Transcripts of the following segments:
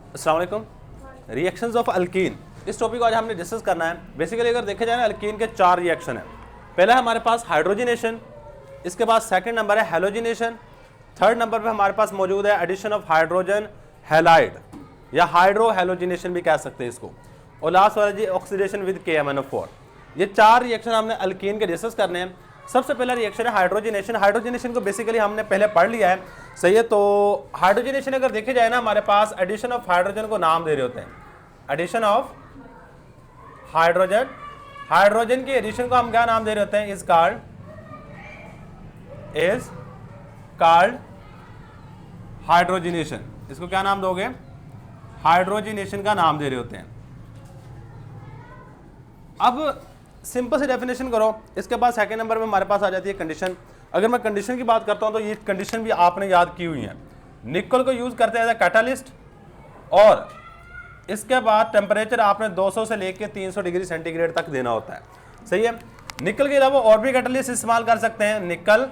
अस्सलाम वालेकुम। Reactions of alkyne, इस टॉपिक को आज हमने डिस्कस करना है। बेसिकली अगर देखे जाए ना, अल्कीन के 4 रिएक्शन है। पहला है हमारे पास हाइड्रोजनेशन, इसके बाद सेकंड नंबर है हेलोजिनेशन, थर्ड नंबर पे हमारे पास मौजूद है एडिशन ऑफ हाइड्रोजन हैलाइड या हाइड्रो हेलोजिनेशन भी कह सकते हैं इसको, और लास्ट वाला जी ऑक्सीडेशन विद KMnO4। ये 4 रिएक्शन हमने अल्कीन के डिस्कस करने हैं। सबसे पहला रिएक्शन है हाइड्रोजनेशन। हाइड्रोजनेशन को बेसिकली हमने पहले पढ़ लिया है, सही है। तो हाइड्रोजनेशन अगर देखे जाए ना, हमारे पास एडिशन ऑफ हाइड्रोजन को नाम दे रहे होते हैं। एडिशन ऑफ हाइड्रोजन, हाइड्रोजन की एडिशन को हम क्या नाम दे रहे होते हैं? Is called hydrogenation. इसको क्या नाम दोगे? हाइड्रोजनेशन का नाम दे रहे होते हैं। अब सिंपल सी डेफिनेशन करो, इसके बाद सेकंड नंबर में हमारे पास आ जाती है कंडीशन। अगर मैं कंडीशन की बात करता हूं तो ये कंडीशन भी आपने याद की हुई है। निकल को यूज करते हैं एज ए कैटालिस्ट, और इसके बाद टेम्परेचर आपने 200 से लेकर 300 डिग्री सेंटीग्रेड तक देना होता है, सही है। निकल के अलावा और भी कैटालिस्ट इस्तेमाल कर सकते हैं। Nickel,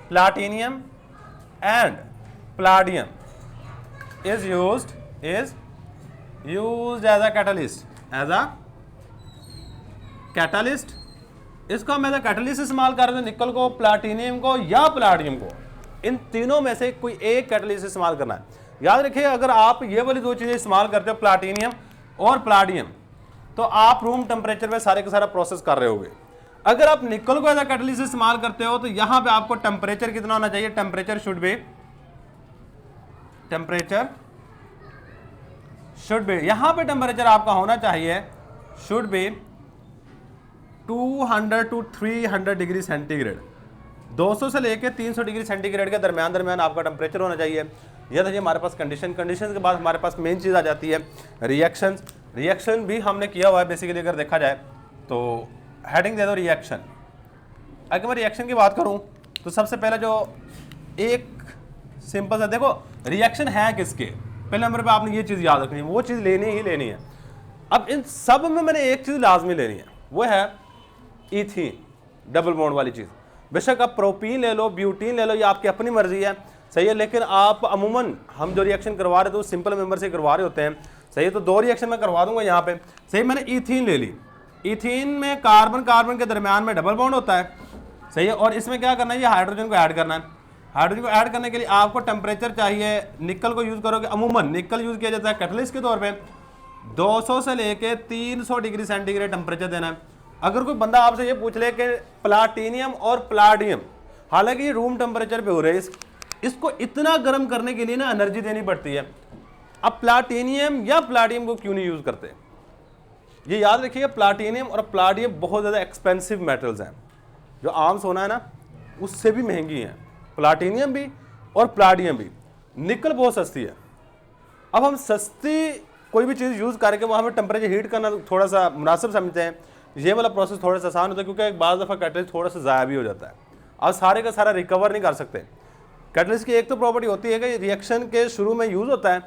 platinum and palladium is used as a catalyst. इसको हम एज अ कैटालिस्ट इस्तेमाल कर रहे हैं, निकल को, प्लाटिनियम को या प्लाडियम को। इन तीनों में से कोई एक कैटालिस्ट इस्तेमाल करना है। याद रखिए, अगर आप ये वाली 2 चीजें इस्तेमाल करते हो, प्लाटिनियम और प्लाडियम, तो आप रूम टेम्परेचर पे सारे का सारा प्रोसेस कर रहे होगे। अगर आप निकल को एज अ कैटालिस्ट इस्तेमाल करते हो तो यहां पे आपको टेम्परेचर कितना होना चाहिए? टेम्परेचर शुड बी यहां पे टेम्परेचर आपका होना चाहिए should be 200 to 300 degree centigrade. 200 से लेकर 300 डिग्री सेंटीग्रेड के दरमियान आपका टेम्परेचर होना चाहिए। यह था हमारे पास कंडीशन के बाद हमारे पास मेन चीज़ आ जाती है रिएक्शंस। रिएक्शन भी हमने किया हुआ है बेसिकली, अगर देखा जाए तो हेडिंग दे दो रिएक्शन। अगर मैं रिएक्शन की बात करूं तो सबसे पहले जो एक सिंपल सा देखो रिएक्शन है किसके, पहले नंबर पे आपने ये चीज़ याद रखनी है, वो चीज़ लेनी है। अब इन सब में मैंने एक चीज़ लाजमी लेनी है, वो है ईथीन, डबल बॉन्ड वाली चीज़। बेशक आप प्रोपीन ले लो, ब्यूटीन ले लो, ये आपकी अपनी मर्जी है, सही है। लेकिन आप अमूमन हम जो रिएक्शन करवा रहे थे वो सिंपल मेंबर से करवा रहे होते हैं, सही है। तो 2 रिएक्शन मैं करवा दूंगा यहाँ पे, सही। मैंने ईथीन ले ली। ईथीन में कार्बन के दरमियान में डबल बॉन्ड होता है, सही है। और इसमें क्या करना है? ये हाइड्रोजन को ऐड करना है। हाइड्रोजन को ऐड करने के लिए आपको टेम्परेचर चाहिए। निकल को यूज़ करोगे, अमूमन निकल यूज़ किया जाता है कैटलिस्ट के तौर पर। 200 से लेकर 300 डिग्री सेंटीग्रेड टेम्परेचर देना है। अगर कोई बंदा आपसे ये पूछ ले कि प्लाटिनियम और प्लाडियम, हालांकि ये रूम टेम्परेचर पे हो रहे हैं, इसको इतना गर्म करने के लिए ना एनर्जी देनी पड़ती है। अब प्लाटिनियम या प्लाडियम को क्यों नहीं यूज करते? ये याद रखिए, प्लाटिनियम और प्लाडियम बहुत ज़्यादा एक्सपेंसिव मेटल्स हैं। जो आम सोना है ना, उससे भी महंगी हैं प्लाटिनियम भी और प्लाडियम भी। निकल बहुत सस्ती है। अब हम सस्ती कोई भी चीज़ यूज़ करके वो हमें टेम्परेचर हीट करना थोड़ा सा मुनासिब समझते हैं। ये वाला प्रोसेस थोड़ा सा आसान होता है, क्योंकि एक बार दफ़ा कैटलिस्ट थोड़ा सा ज़ाया भी हो जाता है। अब सारे का सारा रिकवर नहीं कर सकते। कैटलिस्ट की एक तो प्रॉपर्टी होती है कि रिएक्शन के शुरू में यूज़ होता है,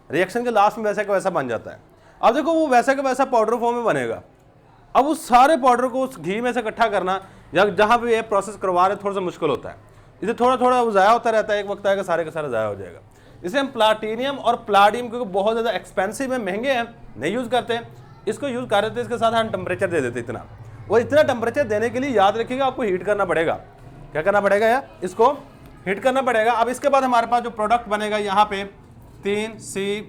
रिएक्शन के लास्ट में वैसा का वैसा बन जाता है। अब देखो वो वैसा का वैसा पाउडर फॉर्म में बनेगा। अब उस सारे पाउडर को उस घी में से इकट्ठा करना या जहाँ पे ये प्रोसेस करवा रहे थोड़ा सा मुश्किल होता है। इसे थोड़ा थोड़ा वो ज़ाया होता रहता है, एक वक्त आएगा सारे का सारा ज़ाया हो जाएगा। इसलिए हम प्लाटिनियम और प्लाडियम, क्योंकि बहुत ज़्यादा एक्सपेंसिव है, महंगे हैं, नहीं यूज़ करते। इसको यूज़ कर रहे थे, इसके साथ हम टेम्परेचर दे देते इतना। और इतना टेम्परेचर देने के लिए याद रखिएगा आपको हीट करना पड़ेगा। क्या करना पड़ेगा? यार इसको हीट करना पड़ेगा। अब इसके बाद हमारे पास जो प्रोडक्ट बनेगा यहाँ पे 3C,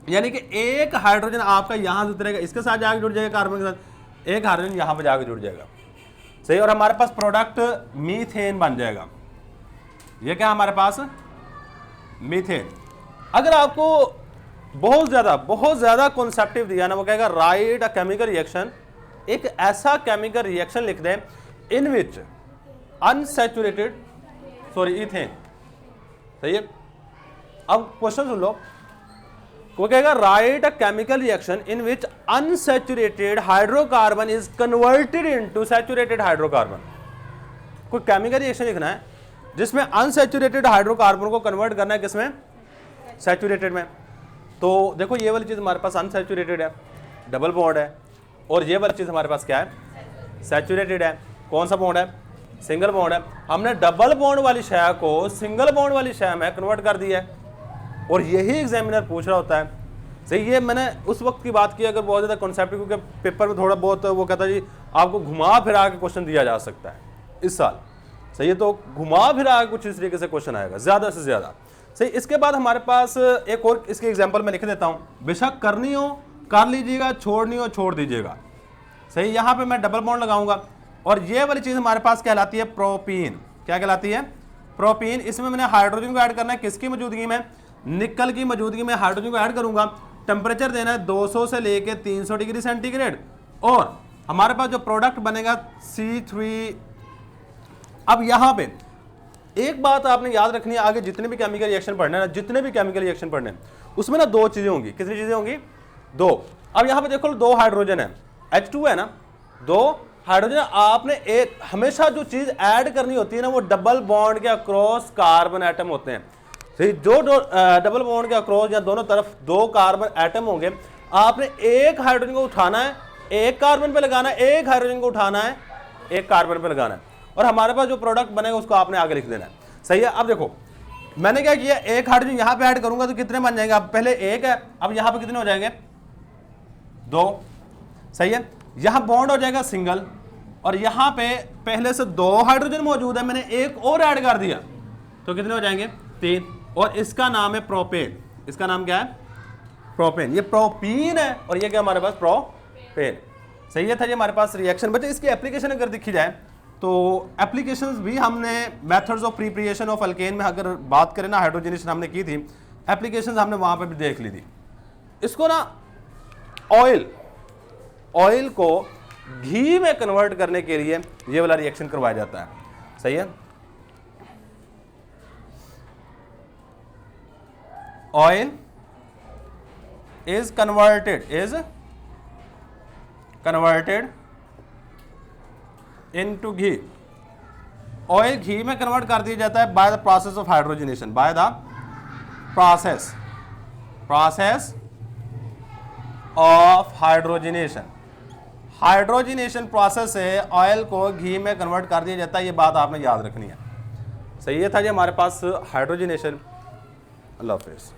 यानी कि एक हाइड्रोजन आपका यहाँ से उतरेगा, इसके साथ जाके जुड़ जाएगा कार्बन के साथ, एक हाइड्रोजन यहाँ पे जाके जुड़ जाएगा, सही। और हमारे पास प्रोडक्ट मीथेन बन जाएगा। ये क्या हमारे पास? मीथेन। अगर आपको बहुत ज़्यादा कॉन्सेप्टिव दिया ना, वो कहेगा राइट अ केमिकल रिएक्शन, एक ऐसा केमिकल रिएक्शन लिख दें इन विच अनसैचुरेटेड इथेन, सही है। अब क्वेश्चन सुन लो, वो कहेगा right a chemical reaction in which unsaturated hydrocarbon is converted into saturated hydrocarbon. कोई केमिकल रिएक्शन लिखना है जिसमें अनसैचुरेटेड हाइड्रोकार्बन को कन्वर्ट करना है किसमें? सैचुरेटेड में। तो देखो ये वाली चीज़ हमारे पास अनसैचुरेटेड है, डबल बॉन्ड है, और ये वाली चीज़ हमारे पास क्या है? सैचुरेटेड है। कौन सा बॉन्ड है? सिंगल बॉन्ड है। हमने डबल बॉन्ड वाली शय को सिंगल बॉन्ड वाली शय में कन्वर्ट कर दिया है, और यही एग्जामिनर पूछ रहा होता है। सही, ये मैंने उस वक्त की बात की अगर बहुत ज़्यादा कॉन्सेप्ट, क्योंकि पेपर में थोड़ा बहुत वो कहता है जी आपको घुमा फिरा के क्वेश्चन दिया जा सकता है इस साल। सही है, तो घुमा फिरा के कुछ इस तरीके से क्वेश्चन आएगा ज़्यादा से ज़्यादा। सही, इसके बाद हमारे पास एक और इसके एग्जाम्पल में लिख देता हूँ, बेशक करनी हो कर लीजिएगा, छोड़नी हो छोड़ दीजिएगा। सही, यहाँ पे मैं डबल बॉन्ड लगाऊंगा और ये वाली चीज़ हमारे पास कहलाती है प्रोपीन। क्या कहलाती है? प्रोपीन। इसमें मैंने हाइड्रोजन को ऐड करना है, किसकी मौजूदगी में? निकल की मौजूदगी में हाइड्रोजन को ऐड करूंगा। टेम्परेचर देना है 200 से लेके 300 डिग्री सेंटीग्रेड और हमारे पास जो प्रोडक्ट बनेगा C3। अब यहाँ पे एक बात आपने याद रखनी है, आगे जितने भी केमिकल रिएक्शन पढ़ने हैं ना, जितने भी केमिकल रिएक्शन पढ़ने हैं उसमें ना दो चीज़ें होंगी। कितनी चीज़ें होंगी? दो। अब यहाँ पे देखो दो हाइड्रोजन है, H2 है ना, दो हाइड्रोजन। आपने एक हमेशा जो चीज़ ऐड करनी होती है ना वो डबल बॉन्ड के अक्रॉस कार्बन एटम होते हैं। सही, जो डबल बॉन्ड के अक्रॉस या दोनों तरफ दो कार्बन एटम होंगे, आपने एक हाइड्रोजन को उठाना है, एक कार्बन पे लगाना है, एक हाइड्रोजन को उठाना है, एक कार्बन पे लगाना है, और हमारे पास जो प्रोडक्ट बनेगा उसको आपने आगे लिख देना है। सही है। अब देखो मैंने क्या किया, एक हाइड्रोजन यहाँ पे ऐड करूंगा तो कितने बन जाएंगे? अब पहले एक है, अब यहाँ पे कितने हो जाएंगे? दो। सही है, यहाँ बॉन्ड हो जाएगा सिंगल और यहाँ पे पहले से दो हाइड्रोजन मौजूद है, मैंने एक और ऐड कर दिया तो कितने हो जाएंगे? तीन। और इसका नाम है प्रोपेन। इसका नाम क्या है? प्रोपेन। ये प्रोपीन है और ये क्या हमारे पास? प्रोपेन। सही है था ये हमारे पास रिएक्शन। बच्चे इसकी एप्लीकेशन अगर देखी जाए तो एप्लीकेशंस भी हमने methods of preparation of alkane में अगर बात करें ना, हाइड्रोजनेशन हमने की थी, एप्लीकेशंस हमने वहाँ पे भी देख ली थी। इसको ना ऑयल को घी में कन्वर्ट करने के लिए ये वाला रिएक्शन करवाया जाता है। सही है, oil is converted into ghee. Oil घी में कन्वर्ट कर दिया जाता है by the process of hydrogenation, by the process of hydrogenation. Hydrogenation process से ऑयल को घी में कन्वर्ट कर दिया जाता है, ये बात आपने याद रखनी है। सही है था जी हमारे पास हाइड्रोजनेशन। अल्लाह हाफिज़।